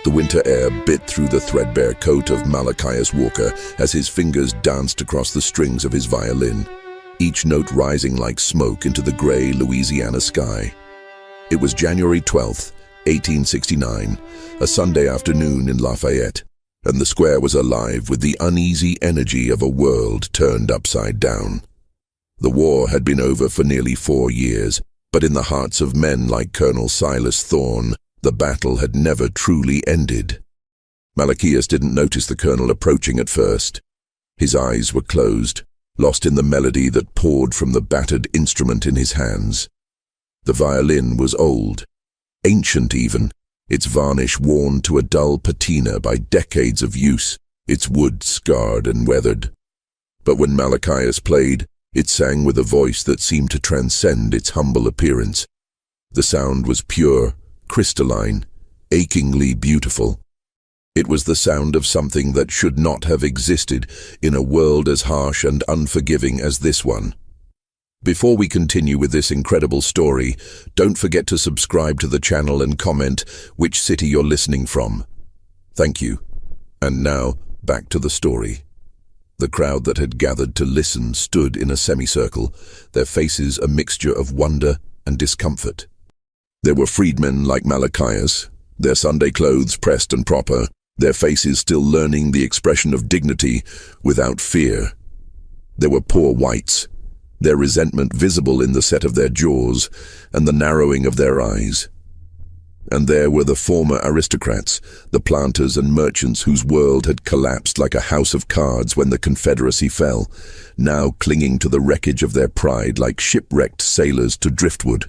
The winter air bit through the threadbare coat of Malachias Walker as his fingers danced across the strings of his violin, each note rising like smoke into the gray Louisiana sky. It was January 12th, 1869, a Sunday afternoon in Lafayette, and the square was alive with the uneasy energy of a world turned upside down. The war had been over for nearly 4 years, but in the hearts of men like Colonel Silas Thorne, the battle had never truly ended. Malachias didn't notice the colonel approaching at first. His eyes were closed, lost in the melody that poured from the battered instrument in his hands. The violin was old, ancient even, its varnish worn to a dull patina by decades of use, its wood scarred and weathered. But when Malachias played, it sang with a voice that seemed to transcend its humble appearance. The sound was pure, crystalline, achingly beautiful. It was the sound of something that should not have existed in a world as harsh and unforgiving as this one. Before we continue with this incredible story, don't forget to subscribe to the channel and comment which city you're listening from. Thank you. And now, back to the story. The crowd that had gathered to listen stood in a semicircle, their faces a mixture of wonder and discomfort. There were freedmen like Malachias, their Sunday clothes pressed and proper, their faces still learning the expression of dignity without fear. There were poor whites, their resentment visible in the set of their jaws and the narrowing of their eyes. And there were the former aristocrats, the planters and merchants whose world had collapsed like a house of cards when the Confederacy fell, now clinging to the wreckage of their pride like shipwrecked sailors to driftwood.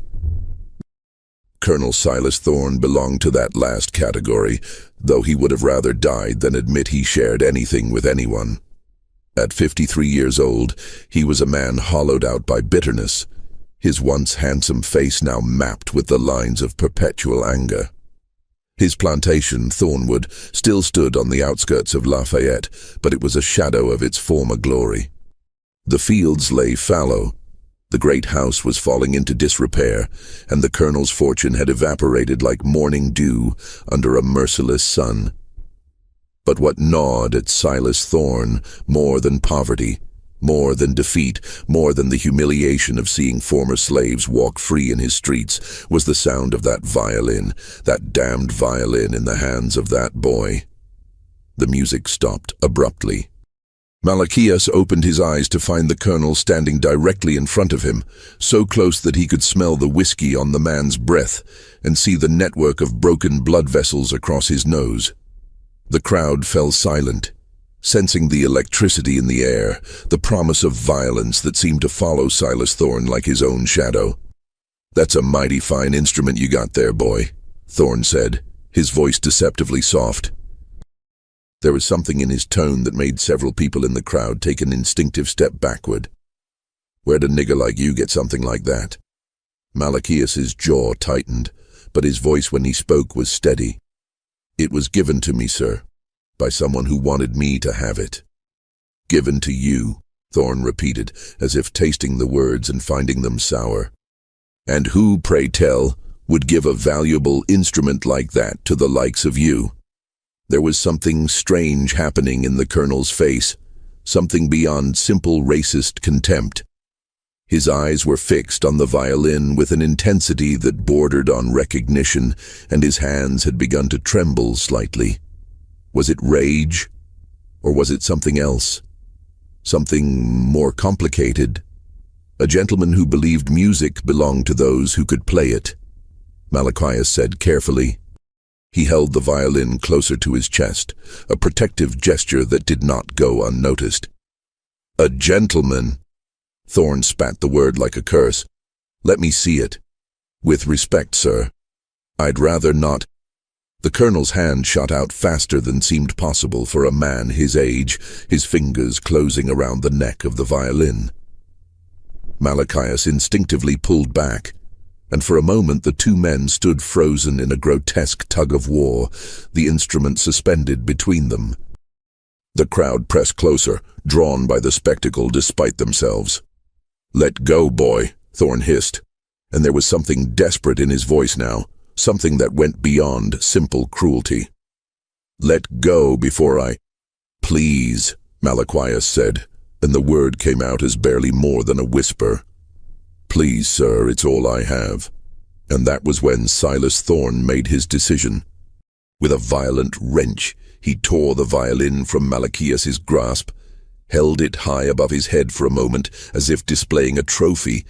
Colonel Silas Thorne belonged to that last category, though he would have rather died than admit he shared anything with anyone. At 53 years old, he was a man hollowed out by bitterness, his once handsome face now mapped with the lines of perpetual anger. His plantation, Thornwood, still stood on the outskirts of Lafayette, but it was a shadow of its former glory. The fields lay fallow, the great house was falling into disrepair, and the colonel's fortune had evaporated like morning dew under a merciless sun. But what gnawed at Silas Thorne more than poverty, more than defeat, more than the humiliation of seeing former slaves walk free in his streets, was the sound of that violin, that damned violin in the hands of that boy. The music stopped abruptly. Malachias opened his eyes to find the colonel standing directly in front of him, so close that he could smell the whiskey on the man's breath and see the network of broken blood vessels across his nose. The crowd fell silent, sensing the electricity in the air, the promise of violence that seemed to follow Silas Thorne like his own shadow. "That's a mighty fine instrument you got there, boy," Thorne said, his voice deceptively soft. There was something in his tone that made several people in the crowd take an instinctive step backward. "Where'd a nigger like you get something like that?" Malachias's jaw tightened, but his voice when he spoke was steady. "It was given to me, sir, by someone who wanted me to have it." "Given to you," Thorne repeated, as if tasting the words and finding them sour. "And who, pray tell, would give a valuable instrument like that to the likes of you?" There was something strange happening in the colonel's face, something beyond simple racist contempt. His eyes were fixed on the violin with an intensity that bordered on recognition, and his hands had begun to tremble slightly. Was it rage? Or was it something else? Something more complicated? A gentleman who believed music belonged to those who could play it. Malachias said carefully. He held the violin closer to his chest, a protective gesture that did not go unnoticed. "A gentleman!" Thorne spat the word like a curse. "Let me see it." "With respect, sir. I'd rather not." The colonel's hand shot out faster than seemed possible for a man his age, his fingers closing around the neck of the violin. Malachias instinctively pulled back, and for a moment the two men stood frozen in a grotesque tug-of-war, the instrument suspended between them. The crowd pressed closer, drawn by the spectacle despite themselves. "Let go, boy," Thorne hissed, and there was something desperate in his voice now, something that went beyond simple cruelty. Let go before I— Please, Malachias said, and the word came out as barely more than a whisper. Please, sir, it's all I have. And that was when Silas Thorne made his decision. With a violent wrench, he tore the violin from Malachias's grasp, held it high above his head for a moment as if displaying a trophy,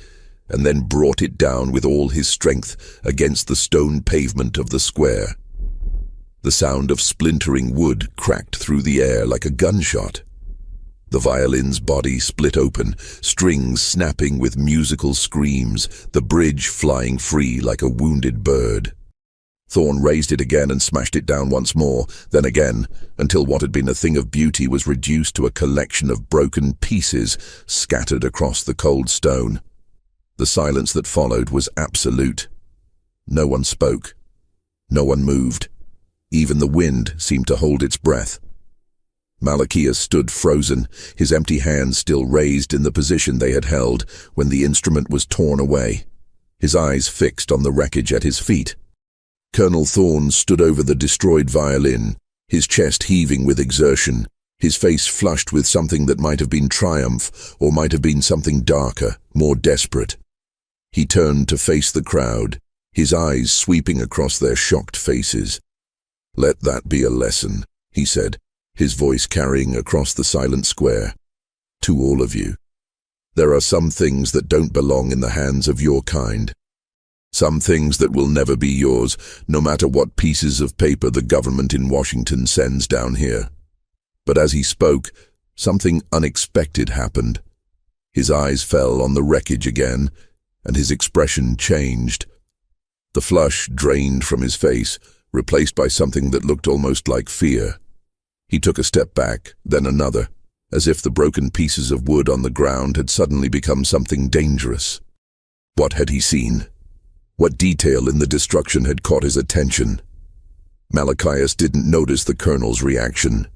and then brought it down with all his strength against the stone pavement of the square. The sound of splintering wood cracked through the air like a gunshot. The violin's body split open, strings snapping with musical screams, the bridge flying free like a wounded bird. Thorne raised it again and smashed it down once more, then again, until what had been a thing of beauty was reduced to a collection of broken pieces scattered across the cold stone. The silence that followed was absolute. No one spoke. No one moved. Even the wind seemed to hold its breath. Malachias stood frozen, his empty hands still raised in the position they had held when the instrument was torn away, his eyes fixed on the wreckage at his feet. Colonel Thorne stood over the destroyed violin, his chest heaving with exertion, his face flushed with something that might have been triumph or might have been something darker, more desperate. He turned to face the crowd, his eyes sweeping across their shocked faces. "Let that be a lesson," he said, his voice carrying across the silent square. "To all of you. There are some things that don't belong in the hands of your kind. Some things that will never be yours, no matter what pieces of paper the government in Washington sends down here." But as he spoke, something unexpected happened. His eyes fell on the wreckage again, and his expression changed. The flush drained from his face, replaced by something that looked almost like fear. He took a step back, then another, as if the broken pieces of wood on the ground had suddenly become something dangerous. What had he seen? What detail in the destruction had caught his attention? Malachias didn't notice the colonel's reaction.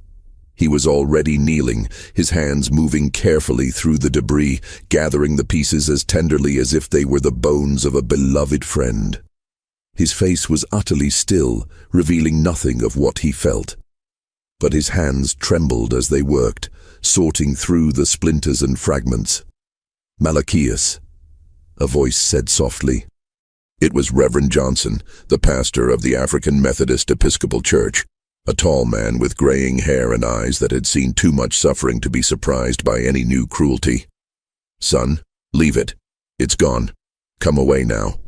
He was already kneeling, his hands moving carefully through the debris, gathering the pieces as tenderly as if they were the bones of a beloved friend. His face was utterly still, revealing nothing of what he felt. But his hands trembled as they worked, sorting through the splinters and fragments. "Malachias," a voice said softly. It was Reverend Johnson, the pastor of the African Methodist Episcopal Church, a tall man with graying hair and eyes that had seen too much suffering to be surprised by any new cruelty. "Son, leave it. It's gone. Come away now."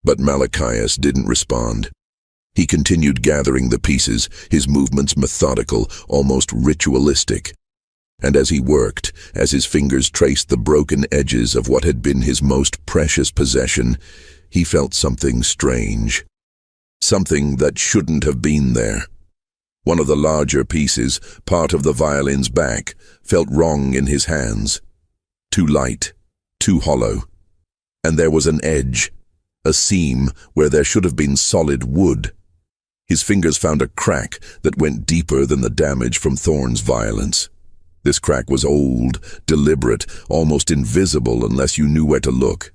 But Malachias didn't respond. He continued gathering the pieces, his movements methodical, almost ritualistic. And as he worked, as his fingers traced the broken edges of what had been his most precious possession, he felt something strange. Something that shouldn't have been there. One of the larger pieces, part of the violin's back, felt wrong in his hands. Too light, too hollow. And there was an edge, a seam where there should have been solid wood. His fingers found a crack that went deeper than the damage from Thorne's violence. This crack was old, deliberate, almost invisible unless you knew where to look.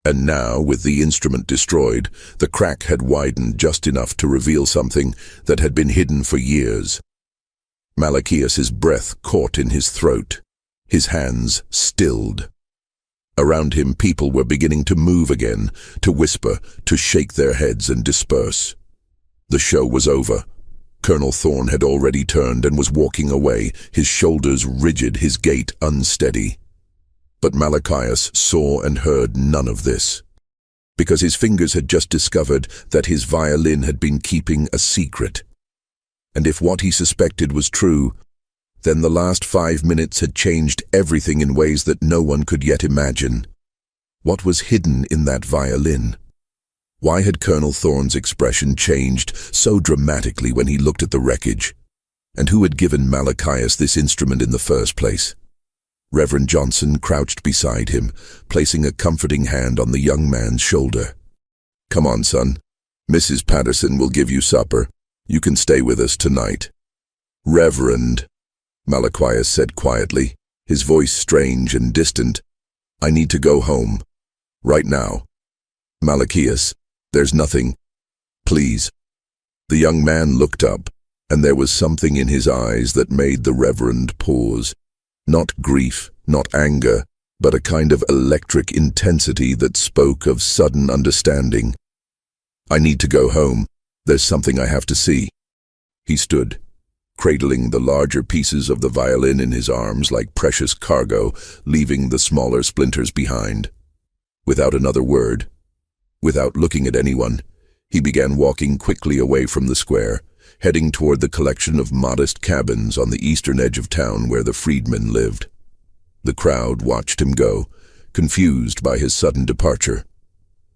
And now, with the instrument destroyed, the crack had widened just enough to reveal something that had been hidden for years. Malachias's breath caught in his throat, his hands stilled. Around him, people were beginning to move again, to whisper, to shake their heads and disperse. The show was over. Colonel Thorne had already turned and was walking away, his shoulders rigid, his gait unsteady. But Malachias saw and heard none of this, because his fingers had just discovered that his violin had been keeping a secret. And if what he suspected was true, then the last 5 minutes had changed everything in ways that no one could yet imagine. What was hidden in that violin? Why had Colonel Thorne's expression changed so dramatically when he looked at the wreckage? And who had given Malachias this instrument in the first place? Reverend Johnson crouched beside him, placing a comforting hand on the young man's shoulder. "Come on, son. Mrs. Patterson will give you supper. You can stay with us tonight." "Reverend," Malachias said quietly, his voice strange and distant, "I need to go home. Right now." "Malachias, there's nothing. Please." The young man looked up, and there was something in his eyes that made the Reverend pause. Not grief, not anger, but a kind of electric intensity that spoke of sudden understanding. "I need to go home. There's something I have to see." He stood, cradling the larger pieces of the violin in his arms like precious cargo, leaving the smaller splinters behind. Without another word, without looking at anyone, he began walking quickly away from the square, heading toward the collection of modest cabins on the eastern edge of town where the freedmen lived. The crowd watched him go, confused by his sudden departure.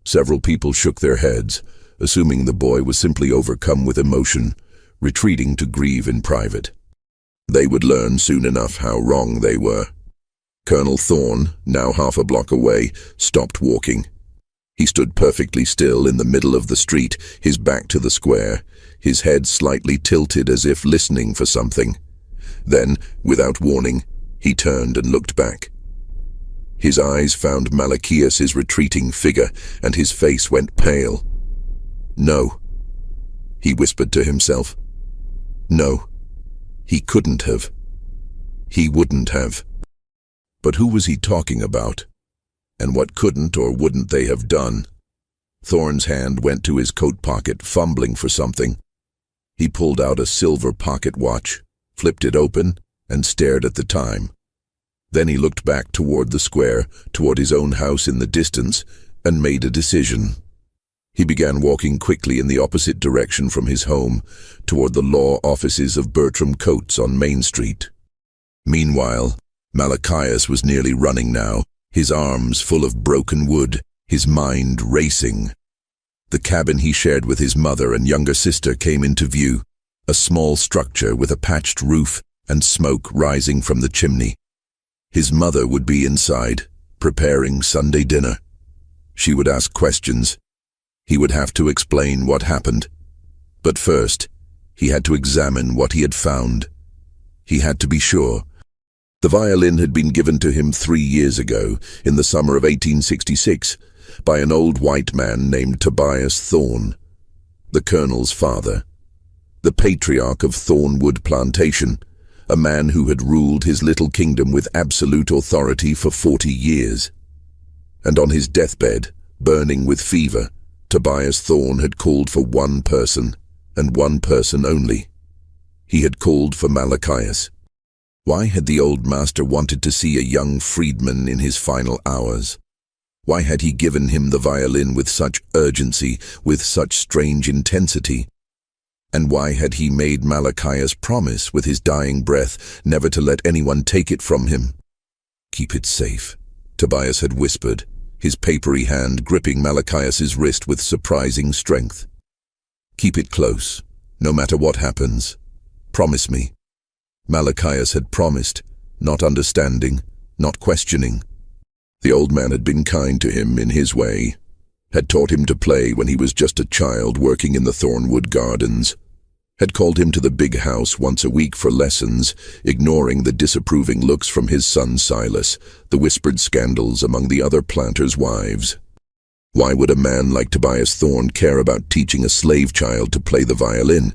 Several people shook their heads, assuming the boy was simply overcome with emotion, retreating to grieve in private. They would learn soon enough how wrong they were. Colonel Thorne, now half a block away, stopped walking. He stood perfectly still in the middle of the street, his back to the square, his head slightly tilted as if listening for something. Then, without warning, he turned and looked back. His eyes found Malachias's retreating figure, and his face went pale. "No," he whispered to himself. "No, he couldn't have. He wouldn't have." But who was he talking about? And what couldn't or wouldn't they have done? Thorne's hand went to his coat pocket, fumbling for something. He pulled out a silver pocket watch, flipped it open, and stared at the time. Then he looked back toward the square, toward his own house in the distance, and made a decision. He began walking quickly in the opposite direction from his home, toward the law offices of Bertram Coates on Main Street. Meanwhile, Malachias was nearly running now, his arms full of broken wood, his mind racing. The cabin he shared with his mother and younger sister came into view, a small structure with a patched roof and smoke rising from the chimney. His mother would be inside, preparing Sunday dinner. She would ask questions. He would have to explain what happened. But first, he had to examine what he had found. He had to be sure. The violin had been given to him 3 years ago, in the summer of 1866, by an old white man named Tobias Thorne, the colonel's father, the patriarch of Thornwood Plantation, a man who had ruled his little kingdom with absolute authority for 40 years. And on his deathbed, burning with fever, Tobias Thorne had called for one person, and one person only. He had called for Malachias. Why had the old master wanted to see a young freedman in his final hours? Why had he given him the violin with such urgency, with such strange intensity? And why had he made Malachias promise with his dying breath never to let anyone take it from him? "Keep it safe," Tobias had whispered, his papery hand gripping Malachias's wrist with surprising strength. "Keep it close, no matter what happens. Promise me." Malachias had promised, not understanding, not questioning. The old man had been kind to him in his way, had taught him to play when he was just a child working in the Thornwood Gardens, had called him to the big house once a week for lessons, ignoring the disapproving looks from his son Silas, the whispered scandals among the other planters' wives. Why would a man like Tobias Thorne care about teaching a slave child to play the violin?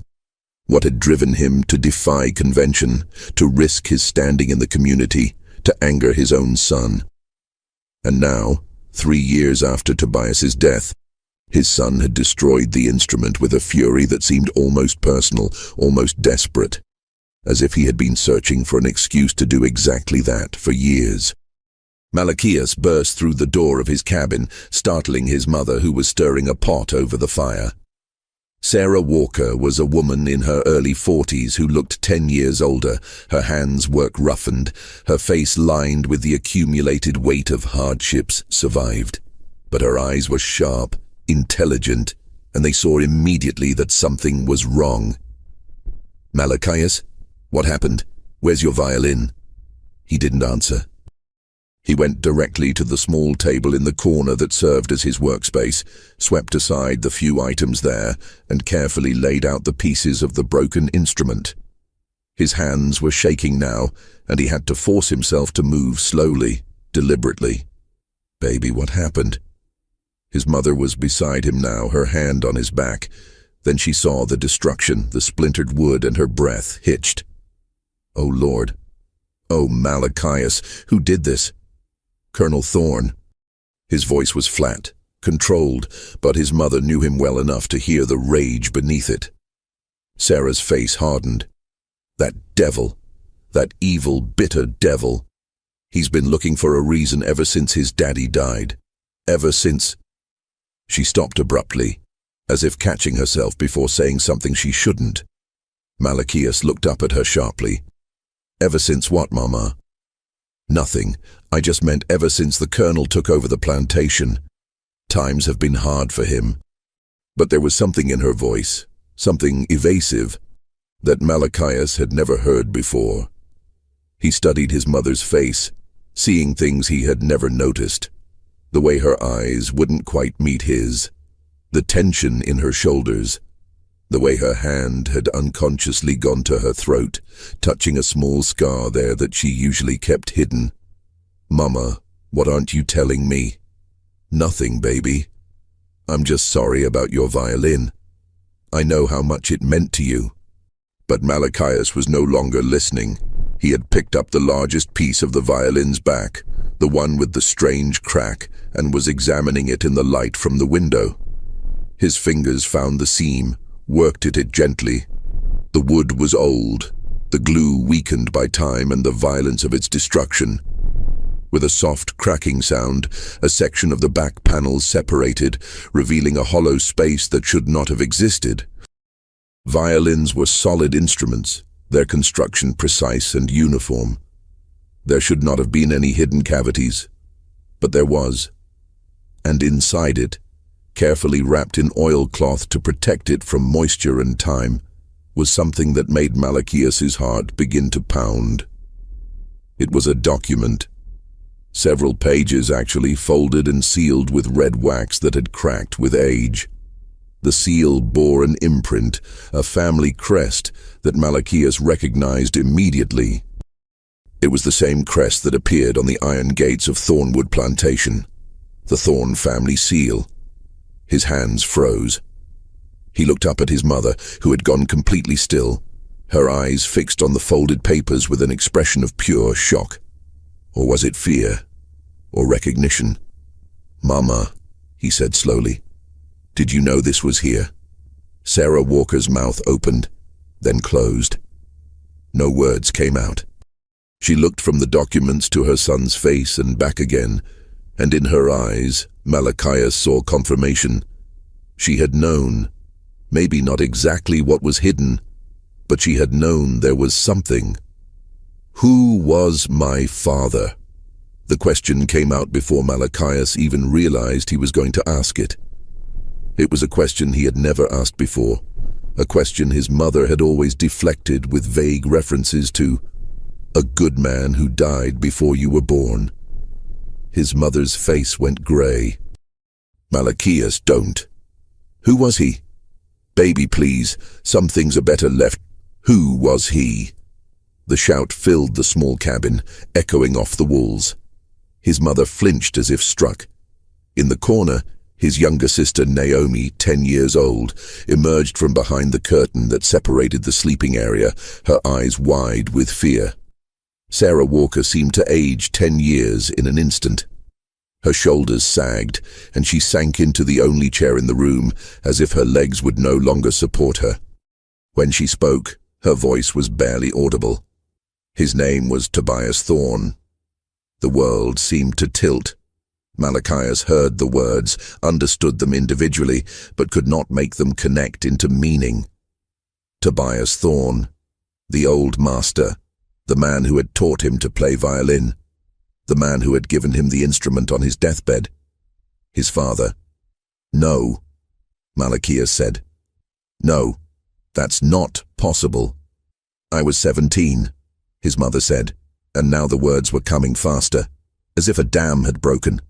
What had driven him to defy convention, to risk his standing in the community, to anger his own son? And now, 3 years after Tobias's death, his son had destroyed the instrument with a fury that seemed almost personal, almost desperate, as if he had been searching for an excuse to do exactly that for years. Malachias burst through the door of his cabin, startling his mother, who was stirring a pot over the fire. Sarah Walker was a woman in her early 40s who looked 10 years older, her hands work-roughened, her face lined with the accumulated weight of hardships survived. But her eyes were sharp, intelligent, and they saw immediately that something was wrong. "Malachias, what happened? Where's your violin?" He didn't answer. He went directly to the small table in the corner that served as his workspace, swept aside the few items there, and carefully laid out the pieces of the broken instrument. His hands were shaking now, and he had to force himself to move slowly, deliberately. "Baby, what happened?" His mother was beside him now, her hand on his back, Then she saw the destruction, the splintered wood, and her breath hitched. Oh, Lord. Oh, Malachias, who did this? Colonel Thorne. His voice was flat, controlled, but his mother knew him well enough to hear the rage beneath it. Sarah's face hardened. That devil. That evil, bitter devil. He's been looking for a reason ever since his daddy died. Ever since. She stopped abruptly, as if catching herself before saying something she shouldn't. Malachias looked up at her sharply. Ever since what, Mama? Nothing. I just meant ever since the colonel took over the plantation. Times have been hard for him. But there was something in her voice, something evasive, that Malachias had never heard before. He studied his mother's face, seeing things he had never noticed. The way her eyes wouldn't quite meet his, the tension in her shoulders, the way her hand had unconsciously gone to her throat, touching a small scar there that she usually kept hidden. Mama, what aren't you telling me? Nothing, baby. I'm just sorry about your violin. I know how much it meant to you. But Malachias was no longer listening. He had picked up the largest piece of the violin's back, the one with the strange crack, and was examining it in the light from the window. His fingers found the seam, worked at it gently. The wood was old, the glue weakened by time and the violence of its destruction. With a soft cracking sound, a section of the back panel separated, revealing a hollow space that should not have existed. Violins were solid instruments, their construction precise and uniform. There should not have been any hidden cavities, but there was. And inside it, carefully wrapped in oilcloth to protect it from moisture and time, was something that made Malachias's heart begin to pound. It was a document. Several pages actually, folded and sealed with red wax that had cracked with age. The seal bore an imprint, a family crest that Malachias recognized immediately. It was the same crest that appeared on the iron gates of Thornwood Plantation, the Thorne family seal. His hands froze. He looked up at his mother, who had gone completely still, her eyes fixed on the folded papers with an expression of pure shock. Or was it fear? Or recognition? Mama, he said slowly, did you know this was here? Sarah Walker's mouth opened, then closed. No words came out. She looked from the documents to her son's face and back again, and in her eyes, Malachias saw confirmation. She had known, maybe not exactly what was hidden, but she had known there was something. Who was my father? The question came out before Malachias even realized he was going to ask it. It was a question he had never asked before, a question his mother had always deflected with vague references to a good man who died before you were born. His mother's face went gray. Malachias, don't. Who was he? Baby, please, some things are better left. Who was he? The shout filled the small cabin, echoing off the walls. His mother flinched as if struck. In the corner, his younger sister Naomi, 10 years old, emerged from behind the curtain that separated the sleeping area, her eyes wide with fear. Sarah Walker seemed to age 10 years in an instant. Her shoulders sagged, and she sank into the only chair in the room, as if her legs would no longer support her. When she spoke, her voice was barely audible. His name was Tobias Thorne. The world seemed to tilt. Malachias heard the words, understood them individually, but could not make them connect into meaning. Tobias Thorne, the old master, the man who had taught him to play violin, the man who had given him the instrument on his deathbed. His father. No, Malachias said. No, that's not possible. I was 17, his mother said, and now the words were coming faster, as if a dam had broken.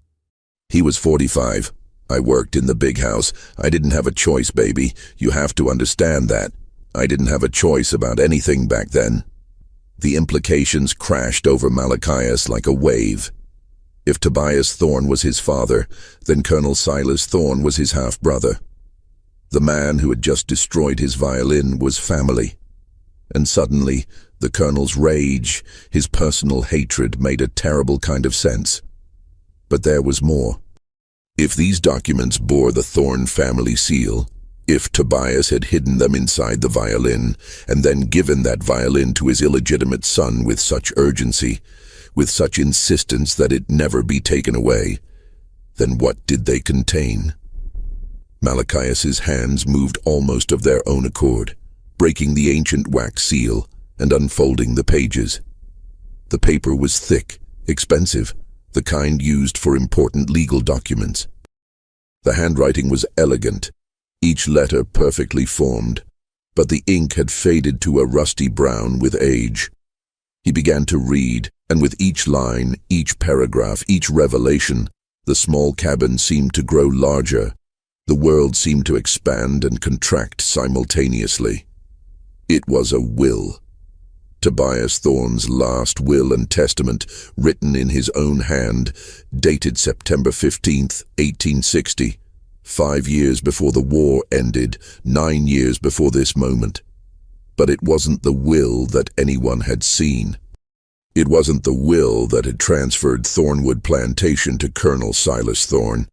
He was 45. I worked in the big house. I didn't have a choice, baby. You have to understand that. I didn't have a choice about anything back then. The implications crashed over Malachias like a wave. If Tobias Thorne was his father, then Colonel Silas Thorne was his half-brother. The man who had just destroyed his violin was family. And suddenly, the colonel's rage, his personal hatred, made a terrible kind of sense. But there was more. If these documents bore the Thorn family seal, if Tobias had hidden them inside the violin, and then given that violin to his illegitimate son with such urgency, with such insistence that it never be taken away, then what did they contain? Malachias's hands moved almost of their own accord, breaking the ancient wax seal and unfolding the pages. The paper was thick, expensive, the kind used for important legal documents. The handwriting was elegant, each letter perfectly formed, but the ink had faded to a rusty brown with age. He began to read, and with each line, each paragraph, each revelation, the small cabin seemed to grow larger. The world seemed to expand and contract simultaneously. It was a will. Tobias Thorn's last will and testament, written in his own hand, dated September 15th, 1860, 5 years before the war ended, 9 years before this moment. But it wasn't the will that anyone had seen. It wasn't the will that had transferred Thornwood Plantation to Colonel Silas Thorn.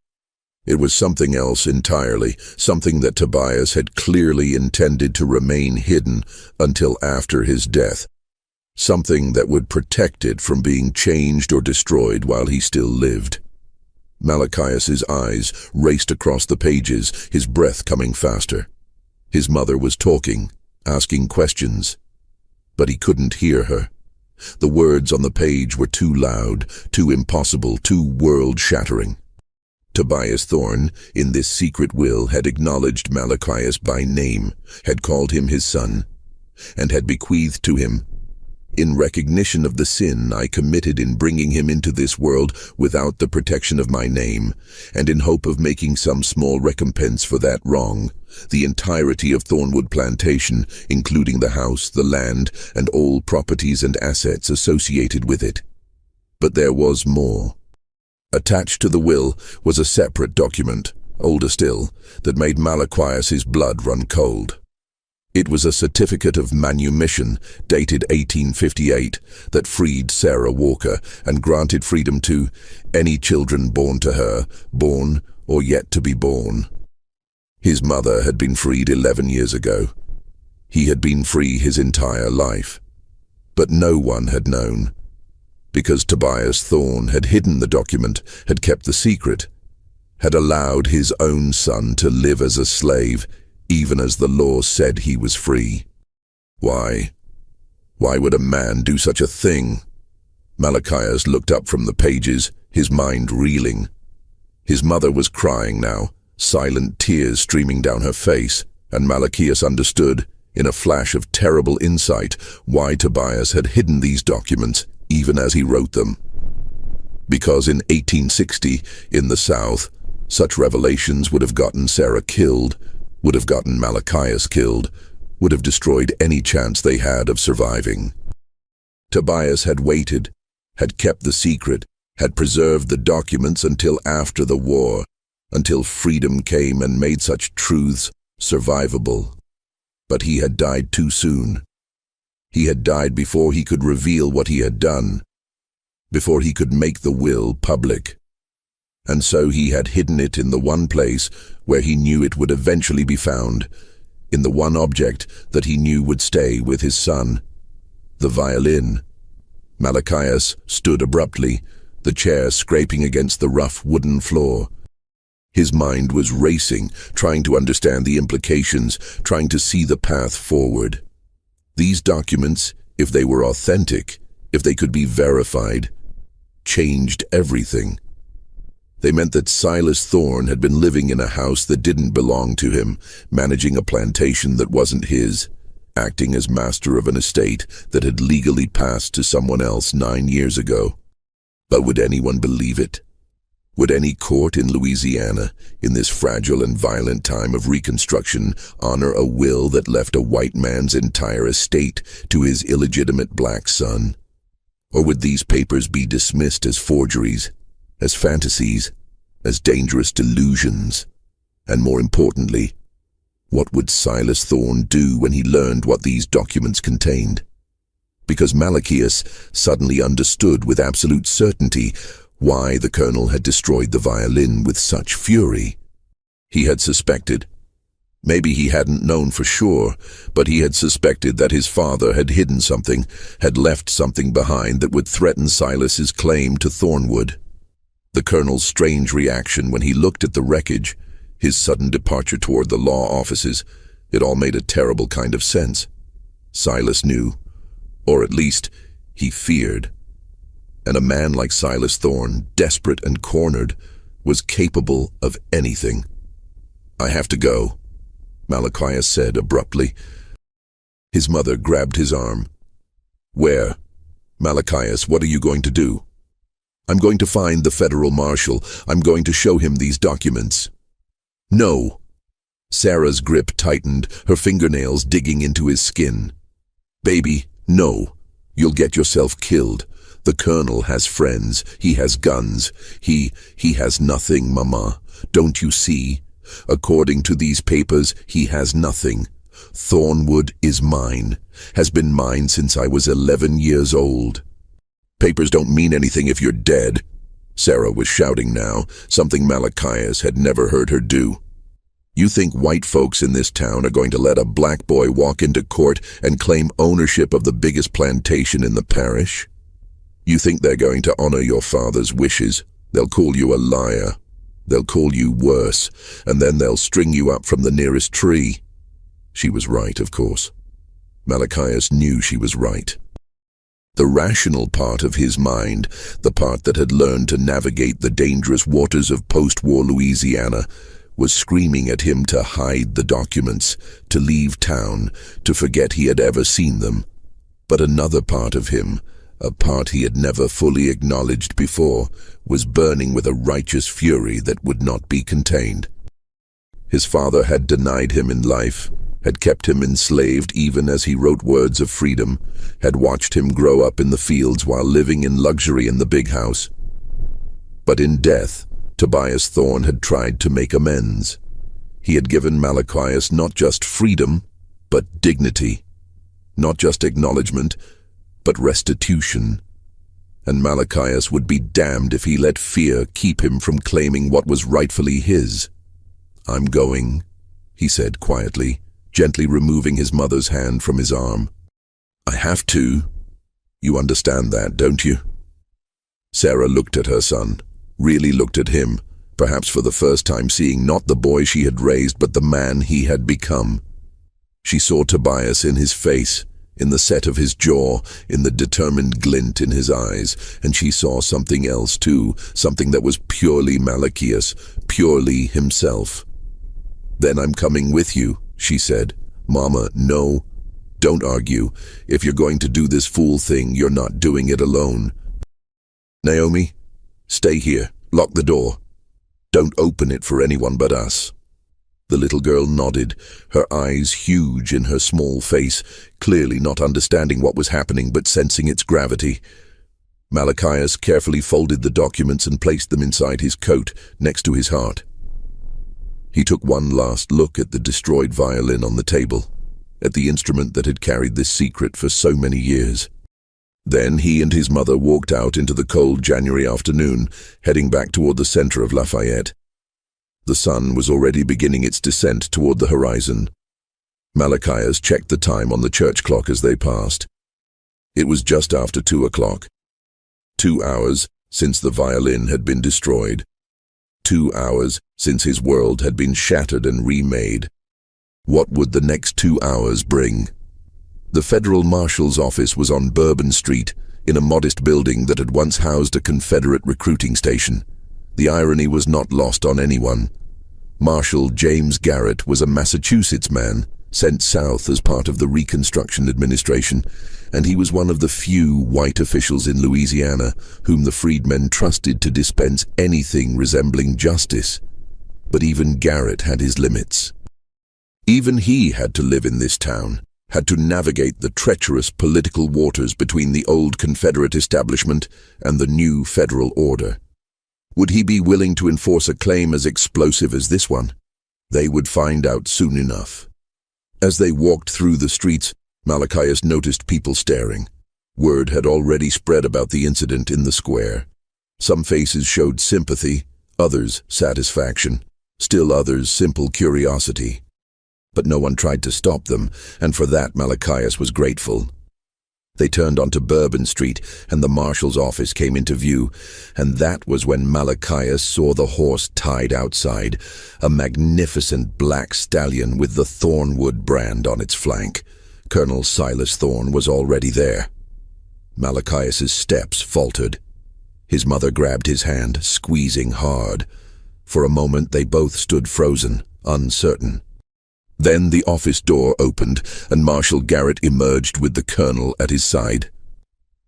It was something else entirely, something that Tobias had clearly intended to remain hidden until after his death. Something that would protect it from being changed or destroyed while he still lived. Malachias's eyes raced across the pages, his breath coming faster. His mother was talking, asking questions, but he couldn't hear her. The words on the page were too loud, too impossible, too world-shattering. Tobias Thorn, in this secret will, had acknowledged Malachias by name, had called him his son, and had bequeathed to him, "In recognition of the sin I committed in bringing him into this world without the protection of my name, and in hope of making some small recompense for that wrong, the entirety of Thornwood Plantation, including the house, the land, and all properties and assets associated with it." But there was more. Attached to the will was a separate document, older still, that made Malachias's blood run cold. It was a certificate of manumission, dated 1858, that freed Sarah Walker and granted freedom to any children born to her, born or yet to be born. His mother had been freed 11 years ago. He had been free his entire life. But no one had known. Because Tobias Thorn had hidden the document, had kept the secret, had allowed his own son to live as a slave, even as the law said he was free. Why? Why would a man do such a thing? Malachias looked up from the pages, his mind reeling. His mother was crying now, silent tears streaming down her face, and Malachias understood, in a flash of terrible insight, why Tobias had hidden these documents, even as he wrote them. Because in 1860, in the South, such revelations would have gotten Sarah killed, would have gotten Malachias killed, would have destroyed any chance they had of surviving. Tobias had waited, had kept the secret, had preserved the documents until after the war, until freedom came and made such truths survivable. But he had died too soon. He had died before he could reveal what he had done, before he could make the will public. And so he had hidden it in the one place where he knew it would eventually be found, in the one object that he knew would stay with his son, the violin. Malachias stood abruptly, the chair scraping against the rough wooden floor. His mind was racing, trying to understand the implications, trying to see the path forward. These documents, if they were authentic, if they could be verified, changed everything. They meant that Silas Thorn had been living in a house that didn't belong to him, managing a plantation that wasn't his, acting as master of an estate that had legally passed to someone else 9 years ago. But would anyone believe it? Would any court in Louisiana, in this fragile and violent time of Reconstruction, honor a will that left a white man's entire estate to his illegitimate black son? Or would these papers be dismissed as forgeries, as fantasies, as dangerous delusions, and more importantly, What would Silas Thorne do when he learned what these documents contained? Because Malachias suddenly understood with absolute certainty why the colonel had destroyed the violin with such fury. He had suspected. Maybe he hadn't known for sure, but he had suspected that his father had hidden something, had left something behind that would threaten Silas's claim to Thornwood. The colonel's strange reaction when he looked at the wreckage, his sudden departure toward the law offices, it all made a terrible kind of sense. Silas knew, or at least he feared. And a man like Silas Thorne, desperate and cornered, was capable of anything. "I have to go," Malachias said abruptly. His mother grabbed his arm. "Where?" "Malachias, what are you going to do?" "I'm going to find the federal marshal. I'm going to show him these documents." "No." Sarah's grip tightened, her fingernails digging into his skin. "Baby, no. You'll get yourself killed. The colonel has friends. He has guns. He has nothing, Mama. Don't you see? According to these papers, he has nothing. Thornwood is mine. Has been mine since I was 11 years old." "Papers don't mean anything if you're dead." Sarah was shouting now, something Malachias had never heard her do. "You think white folks in this town are going to let a black boy walk into court and claim ownership of the biggest plantation in the parish? You think they're going to honor your father's wishes? They'll call you a liar. They'll call you worse, and then they'll string you up from the nearest tree." She was right, of course. Malachias knew she was right. The rational part of his mind, the part that had learned to navigate the dangerous waters of post-war Louisiana, was screaming at him to hide the documents, to leave town, to forget he had ever seen them. But another part of him, a part he had never fully acknowledged before, was burning with a righteous fury that would not be contained. His father had denied him in life, had kept him enslaved even as he wrote words of freedom, had watched him grow up in the fields while living in luxury in the big house. But in death, Tobias Thorne had tried to make amends. He had given Malachias not just freedom, but dignity. Not just acknowledgement, but restitution. And Malachias would be damned if he let fear keep him from claiming what was rightfully his. "I'm going," he said quietly, gently removing his mother's hand from his arm. "I have to. You understand that, don't you?" Sarah looked at her son, really looked at him, perhaps for the first time seeing not the boy she had raised but the man he had become. She saw Tobias in his face, in the set of his jaw, in the determined glint in his eyes, and she saw something else too, something that was purely Malachias, purely himself. "Then I'm coming with you," she said. "Mama, no. Don't argue. If you're going to do this fool thing, you're not doing it alone. Naomi, stay here. Lock the door. Don't open it for anyone but us." The little girl nodded, her eyes huge in her small face, clearly not understanding what was happening but sensing its gravity. Malachias carefully folded the documents and placed them inside his coat, next to his heart. He took one last look at the destroyed violin on the table, at the instrument that had carried this secret for so many years. Then he and his mother walked out into the cold January afternoon, heading back toward the center of Lafayette. The sun was already beginning its descent toward the horizon. Malachias checked the time on the church clock as they passed. It was just after 2 o'clock. 2 hours since the violin had been destroyed. 2 hours since his world had been shattered and remade. What would the next 2 hours bring? The federal marshal's office was on Bourbon Street, in a modest building that had once housed a Confederate recruiting station. The irony was not lost on anyone. Marshal James Garrett was a Massachusetts man, sent south as part of the Reconstruction Administration, and he was one of the few white officials in Louisiana whom the freedmen trusted to dispense anything resembling justice. But even Garrett had his limits. Even he had to live in this town, had to navigate the treacherous political waters between the old Confederate establishment and the new federal order. Would he be willing to enforce a claim as explosive as this one? They would find out soon enough. As they walked through the streets, Malachias noticed people staring. Word had already spread about the incident in the square. Some faces showed sympathy, others satisfaction, still others simple curiosity. But no one tried to stop them, and for that Malachias was grateful. They turned onto Bourbon Street, and the marshal's office came into view, and that was when Malachias saw the horse tied outside, a magnificent black stallion with the Thornwood brand on its flank. Colonel Silas Thorne was already there. Malachias's steps faltered. His mother grabbed his hand, squeezing hard. For a moment they both stood frozen, uncertain. Then the office door opened, and Marshal Garrett emerged with the colonel at his side.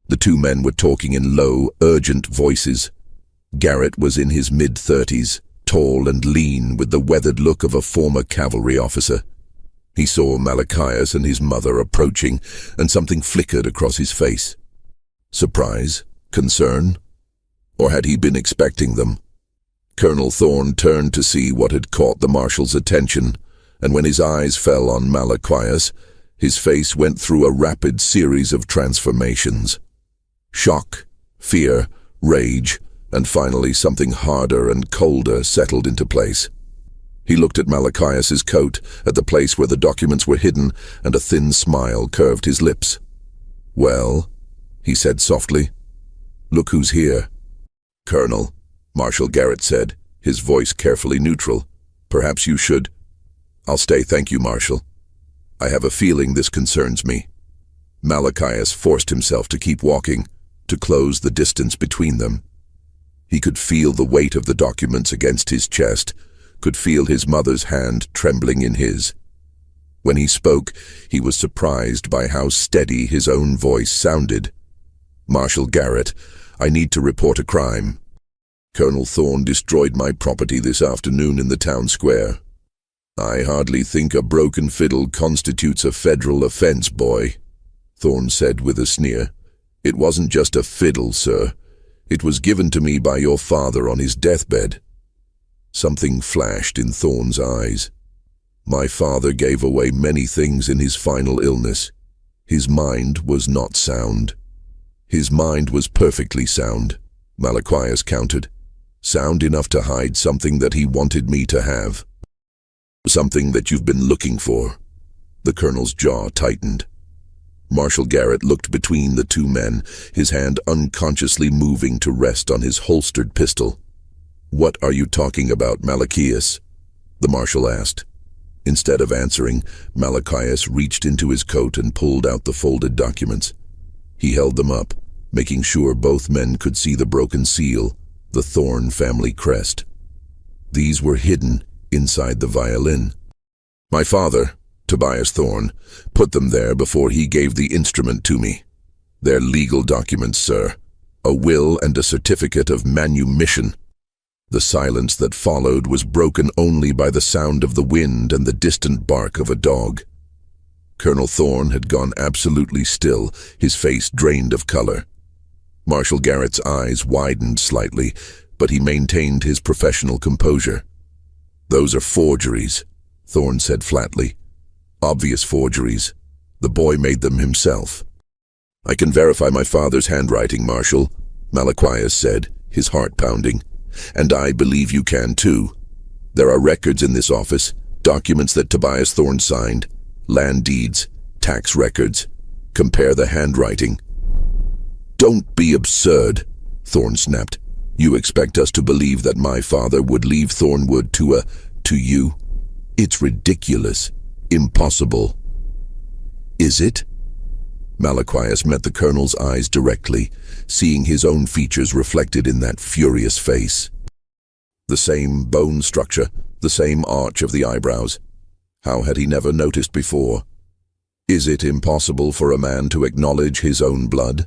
The two men were talking in low, urgent voices. Garrett was in his mid-30s, tall and lean, with the weathered look of a former cavalry officer. He saw Malachias and his mother approaching, and something flickered across his face. Surprise? Concern? Or had he been expecting them? Colonel Thorne turned to see what had caught the marshal's attention, and when his eyes fell on Malachias, his face went through a rapid series of transformations. Shock, fear, rage, and finally something harder and colder settled into place. He looked at Malachias's coat, at the place where the documents were hidden, and a thin smile curved his lips. "Well," he said softly, "look who's here." "Colonel," Marshal Garrett said, his voice carefully neutral, "perhaps you should—" "I'll stay, thank you, Marshal. I have a feeling this concerns me." Malachias forced himself to keep walking, to close the distance between them. He could feel the weight of the documents against his chest, could feel his mother's hand trembling in his. When he spoke, he was surprised by how steady his own voice sounded. "Marshal Garrett, I need to report a crime. Colonel Thorne destroyed my property this afternoon in the town square. I hardly think a broken fiddle constitutes a federal offense, boy," Thorne said with a sneer. "It wasn't just a fiddle, sir. It was given to me by your father on his deathbed." Something flashed in Thorne's eyes. "My father gave away many things in his final illness. His mind was not sound." "His mind was perfectly sound," Malachias countered. "Sound enough to hide something that he wanted me to have. Something that you've been looking for." The colonel's jaw tightened. Marshal Garrett looked between the two men, his hand unconsciously moving to rest on his holstered pistol. "What are you talking about, Malachias?" the marshal asked. Instead of answering, Malachias reached into his coat and pulled out the folded documents. He held them up, making sure both men could see the broken seal, the Thorne family crest. These were hidden inside the violin. "My father, Tobias Thorne, put them there before he gave the instrument to me. They're legal documents, sir. A will and a certificate of manumission." The silence that followed was broken only by the sound of the wind and the distant bark of a dog. Colonel Thorne had gone absolutely still, his face drained of color. Marshal Garrett's eyes widened slightly, but he maintained his professional composure. "Those are forgeries," Thorne said flatly. "Obvious forgeries. The boy made them himself." "I can verify my father's handwriting, Marshal," Malachias said, his heart pounding. "And I believe you can too. There are records in this office, documents that Tobias Thorne signed, land deeds, tax records. Compare the handwriting." "Don't be absurd," Thorne snapped. "You expect us to believe that my father would leave Thornwood to you? It's ridiculous. Impossible." "Is it?" Malachias met the colonel's eyes directly, seeing his own features reflected in that furious face. The same bone structure, the same arch of the eyebrows. How had he never noticed before? "Is it impossible for a man to acknowledge his own blood?"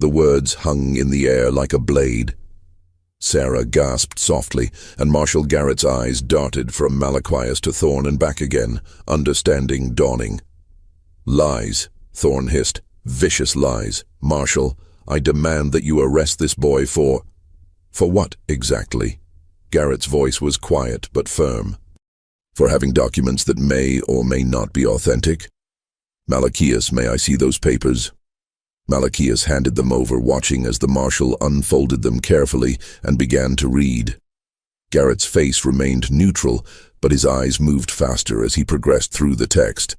The words hung in the air like a blade. Sarah gasped softly, and Marshal Garrett's eyes darted from Malachias to Thorne and back again, understanding dawning. "Lies," Thorne hissed. "Vicious lies. Marshal, I demand that you arrest this boy for—" "For what, exactly?" Garrett's voice was quiet but firm. For having documents that may or may not be authentic? Malachias, may I see those papers? Malachias handed them over, watching as the marshal unfolded them carefully and began to read. Garrett's face remained neutral, but his eyes moved faster as he progressed through the text.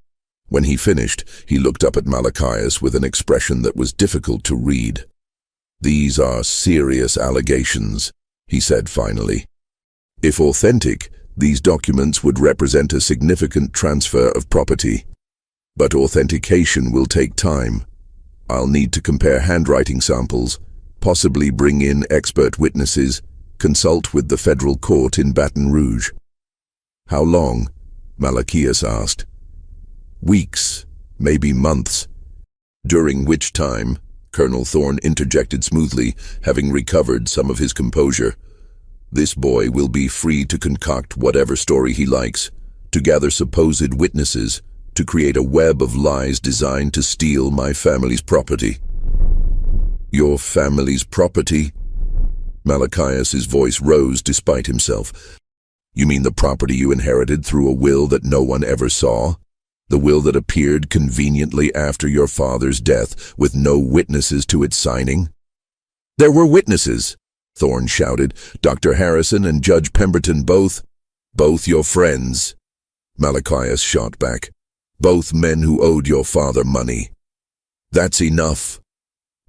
When he finished, he looked up at Malachias with an expression that was difficult to read. "These are serious allegations," he said finally. "If authentic, these documents would represent a significant transfer of property. But authentication will take time. I'll need to compare handwriting samples, possibly bring in expert witnesses, consult with the federal court in Baton Rouge." "How long?" Malachias asked. "Weeks, maybe months." "During which time," Colonel Thorne interjected smoothly, having recovered some of his composure, "this boy will be free to concoct whatever story he likes, to gather supposed witnesses, to create a web of lies designed to steal my family's property." "Your family's property?" Malachias's voice rose despite himself. "You mean the property you inherited through a will that no one ever saw? The will that appeared conveniently after your father's death, with no witnesses to its signing?" "There were witnesses," Thorne shouted. "Dr. Harrison and Judge Pemberton both your friends," Malachias shot back. "Both men who owed your father money." "That's enough."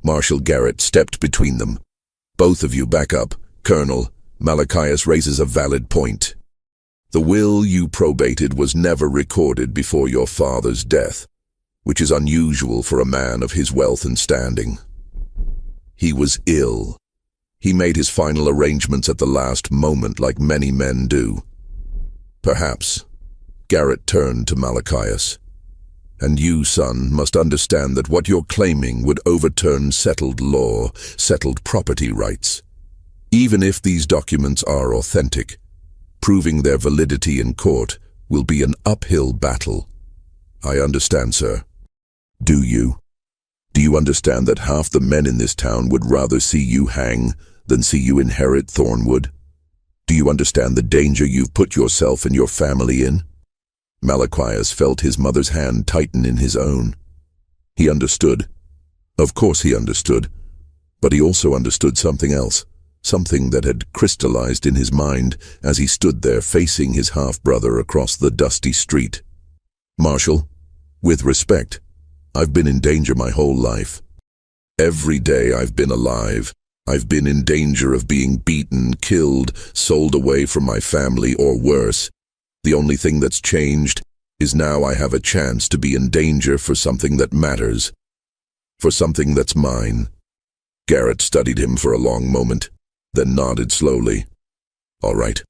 Marshal Garrett stepped between them. "Both of you back up. Colonel, Malachias raises a valid point. The will you probated was never recorded before your father's death, which is unusual for a man of his wealth and standing. He was ill. He made his final arrangements at the last moment, like many men do. Perhaps." Garrett turned to Malachias. "And you, son, must understand that what you're claiming would overturn settled law, settled property rights. Even if these documents are authentic, proving their validity in court will be an uphill battle." "I understand, sir." "Do you? Do you understand that half the men in this town would rather see you hang than see you inherit Thornwood? Do you understand the danger you've put yourself and your family in?" Malachias felt his mother's hand tighten in his own. He understood. Of course he understood. But he also understood something else, something that had crystallized in his mind as he stood there facing his half-brother across the dusty street. "Marshal, with respect, I've been in danger my whole life. Every day I've been alive, I've been in danger of being beaten, killed, sold away from my family, or worse. The only thing that's changed is now I have a chance to be in danger for something that matters, for something that's mine." Garrett studied him for a long moment, then nodded slowly. "All right.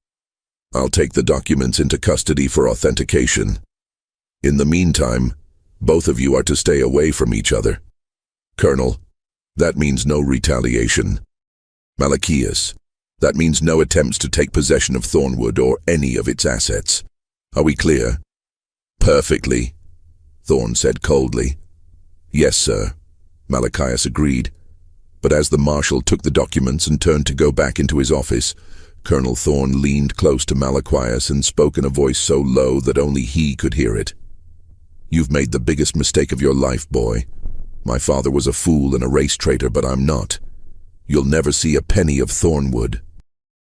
I'll take the documents into custody for authentication. In the meantime, both of you are to stay away from each other. Colonel, that means no retaliation. Malachias, that means no attempts to take possession of Thornwood or any of its assets. Are we clear?" "Perfectly," Thorne said coldly. "Yes, sir," Malachias agreed. But as the marshal took the documents and turned to go back into his office, Colonel Thorne leaned close to Malachias and spoke in a voice so low that only he could hear it. "You've made the biggest mistake of your life, boy. My father was a fool and a race traitor, but I'm not. You'll never see a penny of Thornwood.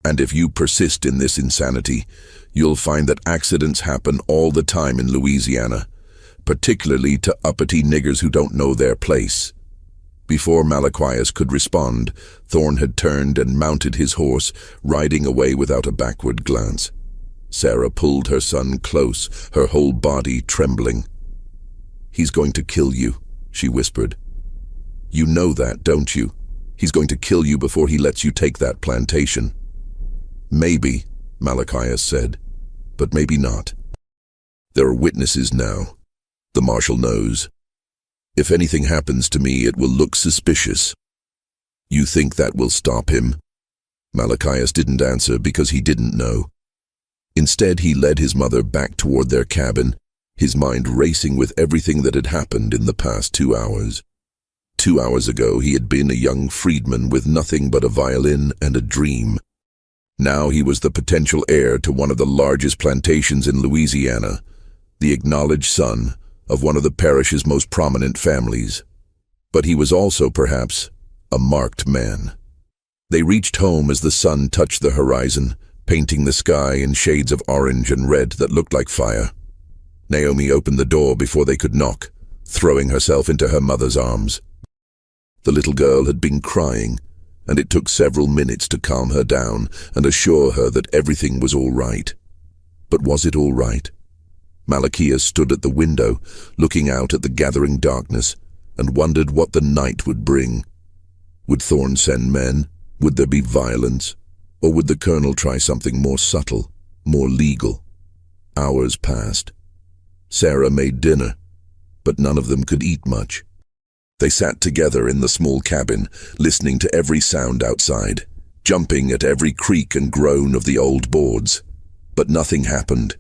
And if you persist in this insanity, you'll find that accidents happen all the time in Louisiana, particularly to uppity niggers who don't know their place." Before Malachias could respond, Thorne had turned and mounted his horse, riding away without a backward glance. Sarah pulled her son close, her whole body trembling. "He's going to kill you," she whispered. "You know that, don't you? He's going to kill you before he lets you take that plantation." "Maybe," Malachias said, "but maybe not. There are witnesses now. The marshal knows. If anything happens to me, it will look suspicious. You think that will stop him?" Malachias didn't answer because he didn't know. Instead, he led his mother back toward their cabin, his mind racing with everything that had happened in the past 2 hours. 2 hours ago, he had been a young freedman with nothing but a violin and a dream. Now he was the potential heir to one of the largest plantations in Louisiana, the acknowledged son of one of the parish's most prominent families. But he was also, perhaps, a marked man. They reached home as the sun touched the horizon, painting the sky in shades of orange and red that looked like fire. Naomi opened the door before they could knock, throwing herself into her mother's arms. The little girl had been crying, and it took several minutes to calm her down and assure her that everything was all right. But was it all right? Malachias stood at the window, looking out at the gathering darkness, and wondered what the night would bring. Would Thorn send men? Would there be violence? Or would the colonel try something more subtle, more legal? Hours passed. Sarah made dinner, but none of them could eat much. They sat together in the small cabin, listening to every sound outside, jumping at every creak and groan of the old boards. But nothing happened.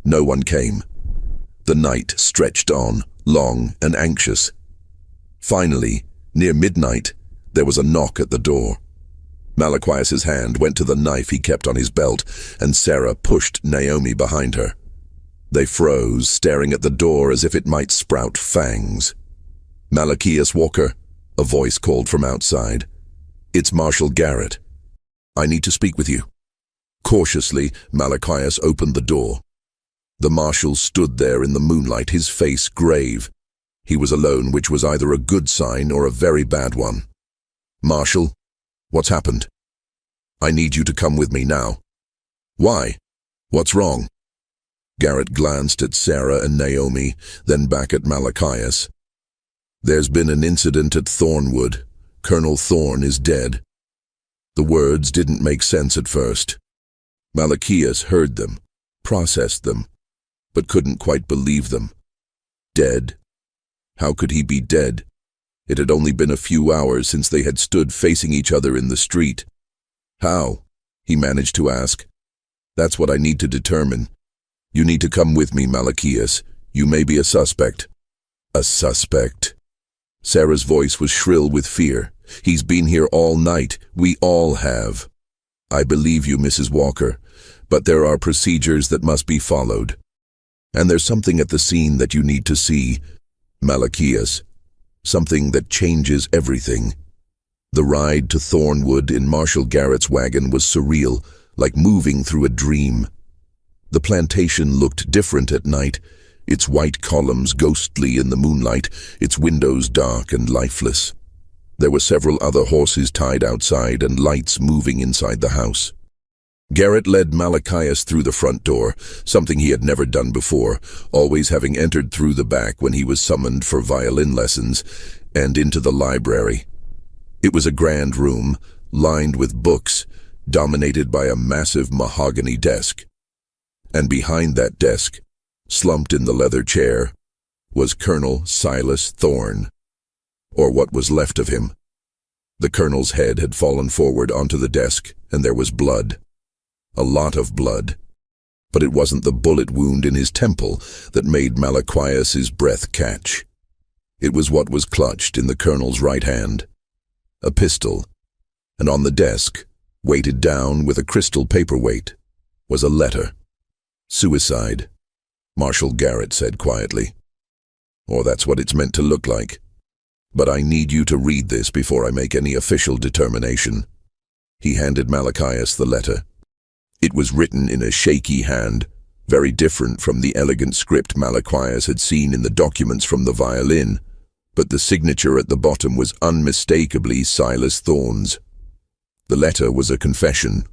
No one came. The night stretched on, long and anxious. Finally, near midnight, there was a knock at the door. Malachias's hand went to the knife he kept on his belt, and Sarah pushed Naomi behind her. They froze, staring at the door as if it might sprout fangs. "Malachias Walker," a voice called from outside. "It's Marshal Garrett. I need to speak with you." Cautiously, Malachias opened the door. The marshal stood there in the moonlight, his face grave. He was alone, which was either a good sign or a very bad one. "Marshal, what's happened? I need you to come with me now." "Why? What's wrong?" Garrett glanced at Sarah and Naomi, then back at Malachias. "There's been an incident at Thornwood. Colonel Thorn is dead." The words didn't make sense at first. Malachias heard them, processed them, but couldn't quite believe them. Dead? How could he be dead? It had only been a few hours since they had stood facing each other in the street. "How?" he managed to ask. "That's what I need to determine. You need to come with me, Malachias. You may be a suspect." "A suspect?" Sarah's voice was shrill with fear. "He's been here all night. We all have." "I believe you, Mrs. Walker, but there are procedures that must be followed. And there's something at the scene that you need to see, Malachias. Something that changes everything." The ride to Thornwood in Marshal Garrett's wagon was surreal, like moving through a dream. The plantation looked different at night, its white columns ghostly in the moonlight, its windows dark and lifeless. There were several other horses tied outside and lights moving inside the house. Garrett led Malachias through the front door, something he had never done before, always having entered through the back when he was summoned for violin lessons, and into the library. It was a grand room, lined with books, dominated by a massive mahogany desk. And behind that desk, slumped in the leather chair, was Colonel Silas Thorn, or what was left of him. The colonel's head had fallen forward onto the desk, and there was blood. A lot of blood. But it wasn't the bullet wound in his temple that made Malachias's breath catch. It was what was clutched in the colonel's right hand. A pistol. And on the desk, weighted down with a crystal paperweight, was a letter. "Suicide," Marshal Garrett said quietly. "Or that's what it's meant to look like. But I need you to read this before I make any official determination." He handed Malachias the letter. It was written in a shaky hand, very different from the elegant script Malachias had seen in the documents from the violin, but the signature at the bottom was unmistakably Silas Thorn's. The letter was a confession.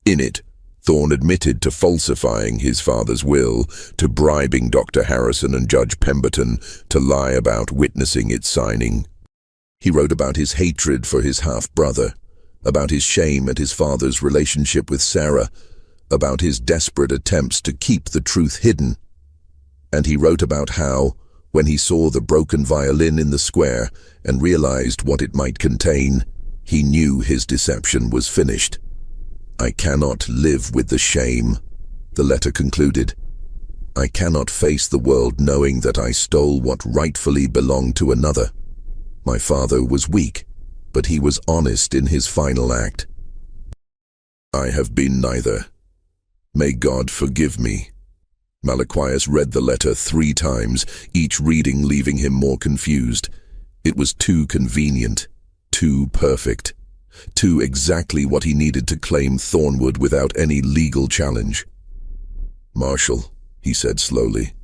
In it, Thorn admitted to falsifying his father's will, to bribing Dr. Harrison and Judge Pemberton to lie about witnessing its signing. He wrote about his hatred for his half-brother, about his shame at his father's relationship with Sarah, about his desperate attempts to keep the truth hidden. And he wrote about how, when he saw the broken violin in the square and realized what it might contain, he knew his deception was finished. "I cannot live with the shame," the letter concluded. "I cannot face the world knowing that I stole what rightfully belonged to another. My father was weak, but he was honest in his final act. I have been neither. May God forgive me. Malachias read the letter 3 times, each reading leaving him more confused. It was too convenient, too perfect, too exactly what he needed to claim Thornwood without any legal challenge. "Marshal," he said slowly,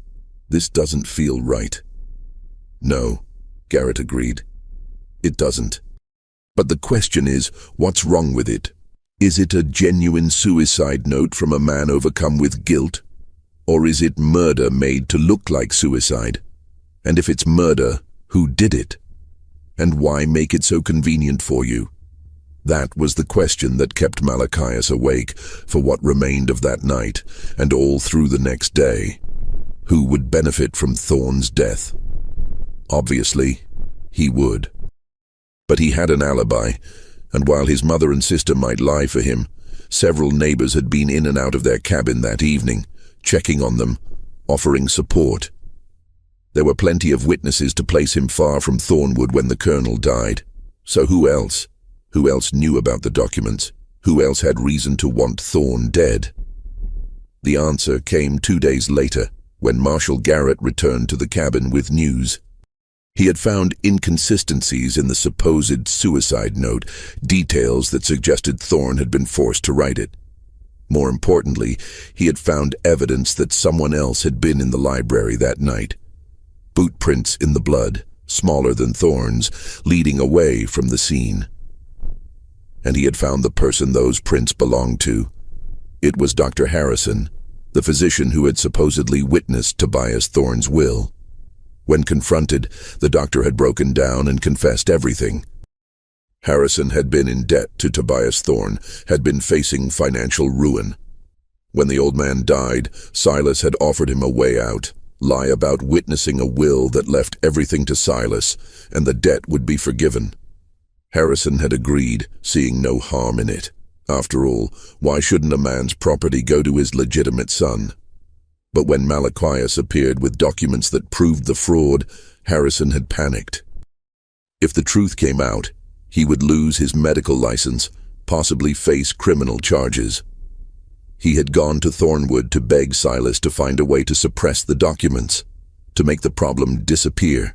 "this doesn't feel right." "No," Garrett agreed. "It doesn't. But the question is, what's wrong with it? Is it a genuine suicide note from a man overcome with guilt? Or is it murder made to look like suicide? And if it's murder, who did it? And why make it so convenient for you?" That was the question that kept Malachias awake for what remained of that night and all through the next day. Who would benefit from Thorn's death? Obviously, he would. But he had an alibi, and while his mother and sister might lie for him, several neighbors had been in and out of their cabin that evening, checking on them, offering support. There were plenty of witnesses to place him far from Thornwood when the colonel died. So who else? Who else knew about the documents? Who else had reason to want Thorn dead? The answer came 2 days later, when Marshal Garrett returned to the cabin with news. He had found inconsistencies in the supposed suicide note, details that suggested Thorn had been forced to write it. More importantly, he had found evidence that someone else had been in the library that night. Boot prints in the blood, smaller than Thorn's, leading away from the scene. And he had found the person those prints belonged to. It was Dr. Harrison, the physician who had supposedly witnessed Tobias Thorn's will. When confronted, the doctor had broken down and confessed everything. Harrison had been in debt to Tobias Thorn, had been facing financial ruin. When the old man died, Silas had offered him a way out, lie about witnessing a will that left everything to Silas, and the debt would be forgiven. Harrison had agreed, seeing no harm in it. After all, why shouldn't a man's property go to his legitimate son? But when Malachias appeared with documents that proved the fraud, Harrison had panicked. If the truth came out, he would lose his medical license, possibly face criminal charges. He had gone to Thornwood to beg Silas to find a way to suppress the documents, to make the problem disappear.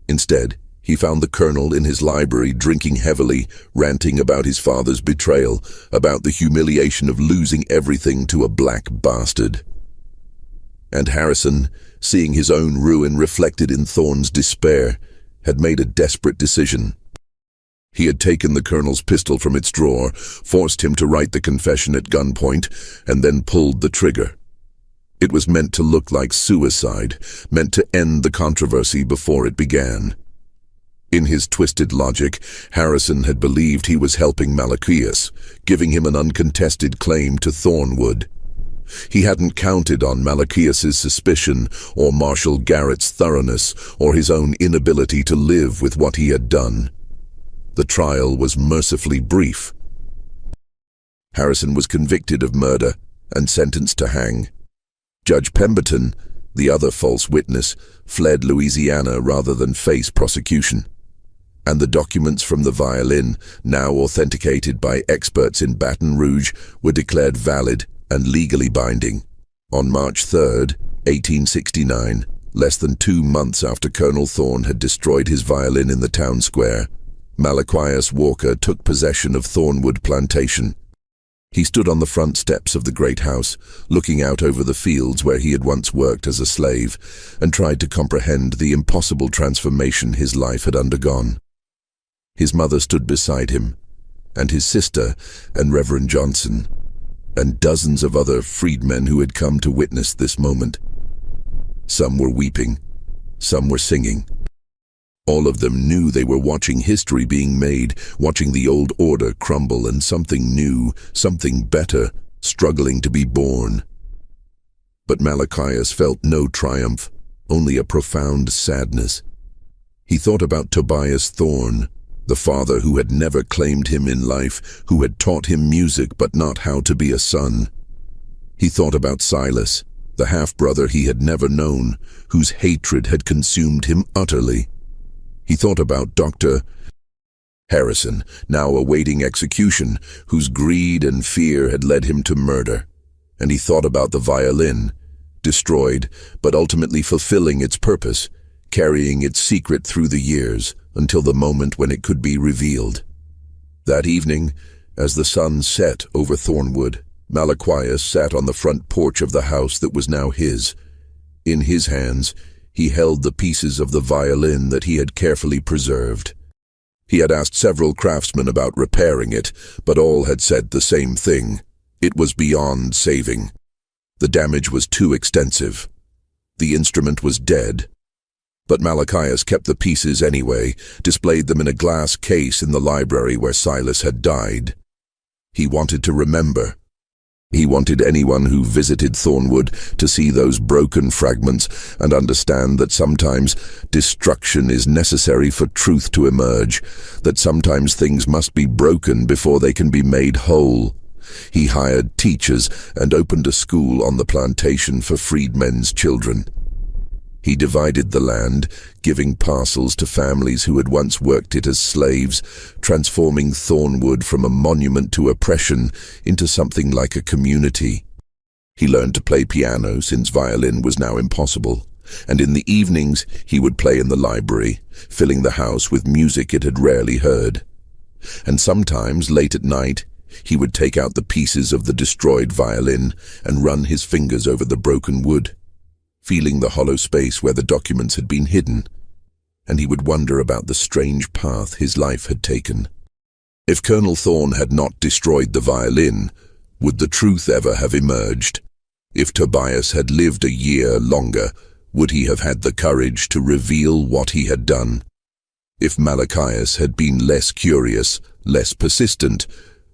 Instead, he found the colonel in his library drinking heavily, ranting about his father's betrayal, about the humiliation of losing everything to a black bastard. And Harrison, seeing his own ruin reflected in Thorn's despair, had made a desperate decision. He had taken the colonel's pistol from its drawer, forced him to write the confession at gunpoint, and then pulled the trigger. It was meant to look like suicide, meant to end the controversy before it began. In his twisted logic, Harrison had believed he was helping Malachias, giving him an uncontested claim to Thornwood. He hadn't counted on Malachias's suspicion, or Marshal Garrett's thoroughness, or his own inability to live with what he had done. The trial was mercifully brief. Harrison was convicted of murder and sentenced to hang. Judge Pemberton, the other false witness, fled Louisiana rather than face prosecution. And the documents from the violin, now authenticated by experts in Baton Rouge, were declared valid and legally binding. On March 3rd, 1869, less than 2 months after Colonel Thorn had destroyed his violin in the town square, Malachias Walker took possession of Thornwood Plantation. He stood on the front steps of the great house, looking out over the fields where he had once worked as a slave, and tried to comprehend the impossible transformation his life had undergone. His mother stood beside him, and his sister, and Reverend Johnson, and dozens of other freedmen who had come to witness this moment. Some were weeping, some were singing. All of them knew they were watching history being made, watching the old order crumble and something new, something better, struggling to be born. But Malachias felt no triumph, only a profound sadness. He thought about Tobias Thorn, the father who had never claimed him in life, who had taught him music but not how to be a son. He thought about Silas, the half-brother he had never known, whose hatred had consumed him utterly. He thought about Harrison, now awaiting execution, whose greed and fear had led him to murder. And he thought about the violin, destroyed, but ultimately fulfilling its purpose, carrying its secret through the years, until the moment when it could be revealed. That evening, as the sun set over Thornwood, Malachias sat on the front porch of the house that was now his. In his hands, he held the pieces of the violin that he had carefully preserved. He had asked several craftsmen about repairing it, but all had said the same thing. It was beyond saving. The damage was too extensive. The instrument was dead. But Malachias kept the pieces anyway, displayed them in a glass case in the library where Silas had died. He wanted to remember. He wanted anyone who visited Thornwood to see those broken fragments and understand that sometimes destruction is necessary for truth to emerge, that sometimes things must be broken before they can be made whole. He hired teachers and opened a school on the plantation for freedmen's children. He divided the land, giving parcels to families who had once worked it as slaves, transforming Thornwood from a monument to oppression into something like a community. He learned to play piano since violin was now impossible, and in the evenings he would play in the library, filling the house with music it had rarely heard. And sometimes, late at night, he would take out the pieces of the destroyed violin and run his fingers over the broken wood, feeling the hollow space where the documents had been hidden, and he would wonder about the strange path his life had taken. If Colonel Thorne had not destroyed the violin, would the truth ever have emerged? If Tobias had lived a year longer, would he have had the courage to reveal what he had done? If Malachias had been less curious, less persistent,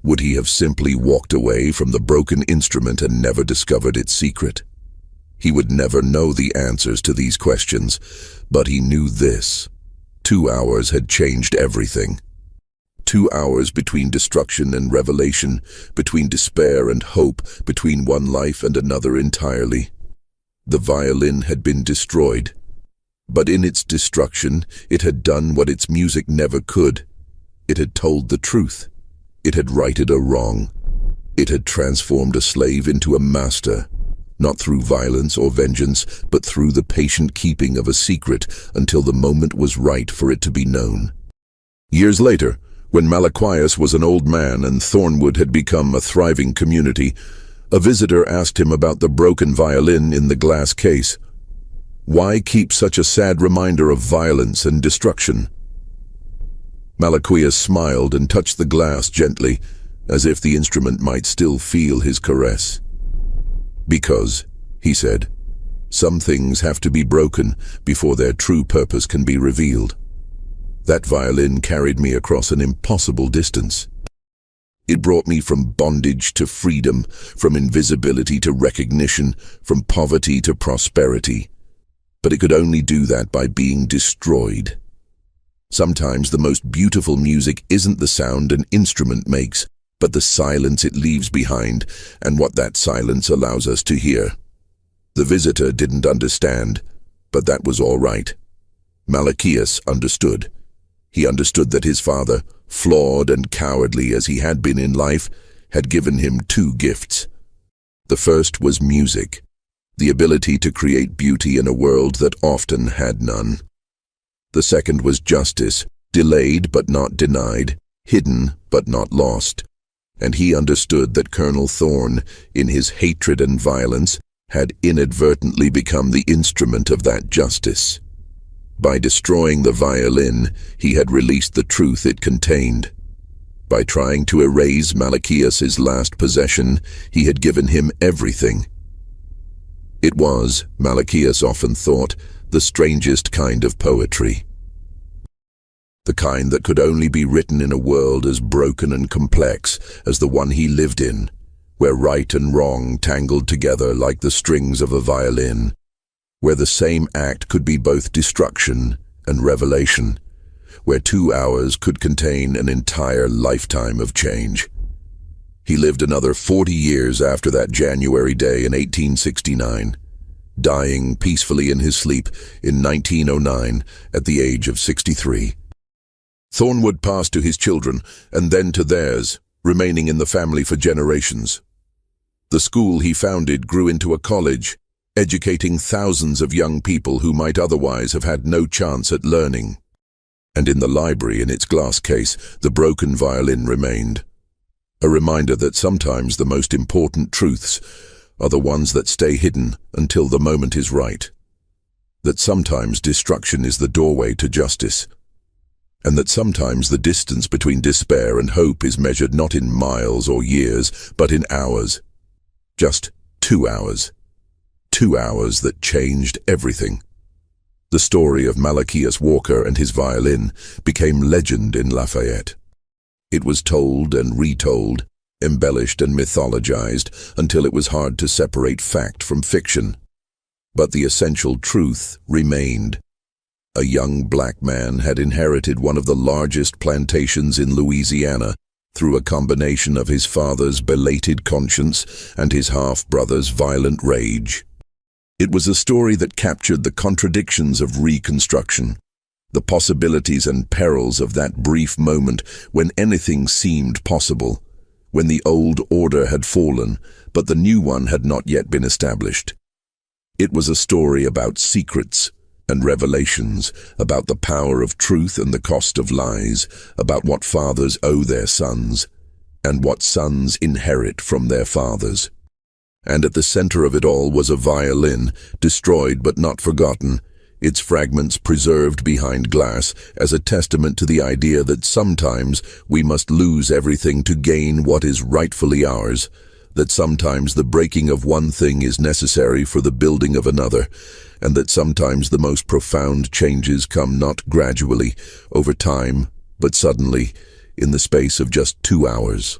would he have simply walked away from the broken instrument and never discovered its secret? He would never know the answers to these questions, but he knew this. 2 hours had changed everything. 2 hours between destruction and revelation, between despair and hope, between one life and another entirely. The violin had been destroyed, but in its destruction it had done what its music never could. It had told the truth. It had righted a wrong. It had transformed a slave into a master, not through violence or vengeance, but through the patient keeping of a secret until the moment was right for it to be known. Years later, when Malachias was an old man and Thornwood had become a thriving community, a visitor asked him about the broken violin in the glass case. Why keep such a sad reminder of violence and destruction? Malachias smiled and touched the glass gently, as if the instrument might still feel his caress. Because, he said, some things have to be broken before their true purpose can be revealed. That violin carried me across an impossible distance. It brought me from bondage to freedom, from invisibility to recognition, from poverty to prosperity. But it could only do that by being destroyed. Sometimes the most beautiful music isn't the sound an instrument makes, but the silence it leaves behind, and what that silence allows us to hear. The visitor didn't understand, but that was all right. Malachias understood. He understood that his father, flawed and cowardly as he had been in life, had given him 2 gifts. The first was music, the ability to create beauty in a world that often had none. The second was justice, delayed but not denied, hidden but not lost. And he understood that Colonel Thorne, in his hatred and violence, had inadvertently become the instrument of that justice. By destroying the violin, he had released the truth it contained. By trying to erase Malachias's last possession, he had given him everything. It was, Malachias often thought, the strangest kind of poetry. The kind that could only be written in a world as broken and complex as the one he lived in, where right and wrong tangled together like the strings of a violin, where the same act could be both destruction and revelation, where 2 hours could contain an entire lifetime of change. He lived another 40 years after that January day in 1869, dying peacefully in his sleep in 1909 at the age of 63. Thornwood passed to his children, and then to theirs, remaining in the family for generations. The school he founded grew into a college, educating thousands of young people who might otherwise have had no chance at learning. And in the library, in its glass case, the broken violin remained. A reminder that sometimes the most important truths are the ones that stay hidden until the moment is right. That sometimes destruction is the doorway to justice. And that sometimes the distance between despair and hope is measured not in miles or years, but in hours. Just 2 hours. 2 hours that changed everything. The story of Malachius Walker and his violin became legend in Lafayette. It was told and retold, embellished and mythologized, until it was hard to separate fact from fiction. But the essential truth remained. A young black man had inherited one of the largest plantations in Louisiana through a combination of his father's belated conscience and his half-brother's violent rage. It was a story that captured the contradictions of Reconstruction, the possibilities and perils of that brief moment when anything seemed possible, when the old order had fallen, but the new one had not yet been established. It was a story about secrets and revelations, about the power of truth and the cost of lies, about what fathers owe their sons, and what sons inherit from their fathers. And at the center of it all was a violin, destroyed but not forgotten, its fragments preserved behind glass as a testament to the idea that sometimes we must lose everything to gain what is rightfully ours, that sometimes the breaking of one thing is necessary for the building of another, and that sometimes the most profound changes come not gradually, over time, but suddenly, in the space of just 2 hours.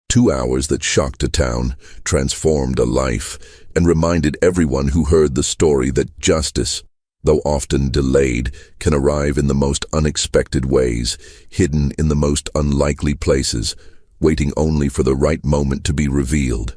2 hours that shocked a town, transformed a life, and reminded everyone who heard the story that justice, though often delayed, can arrive in the most unexpected ways, hidden in the most unlikely places, waiting only for the right moment to be revealed.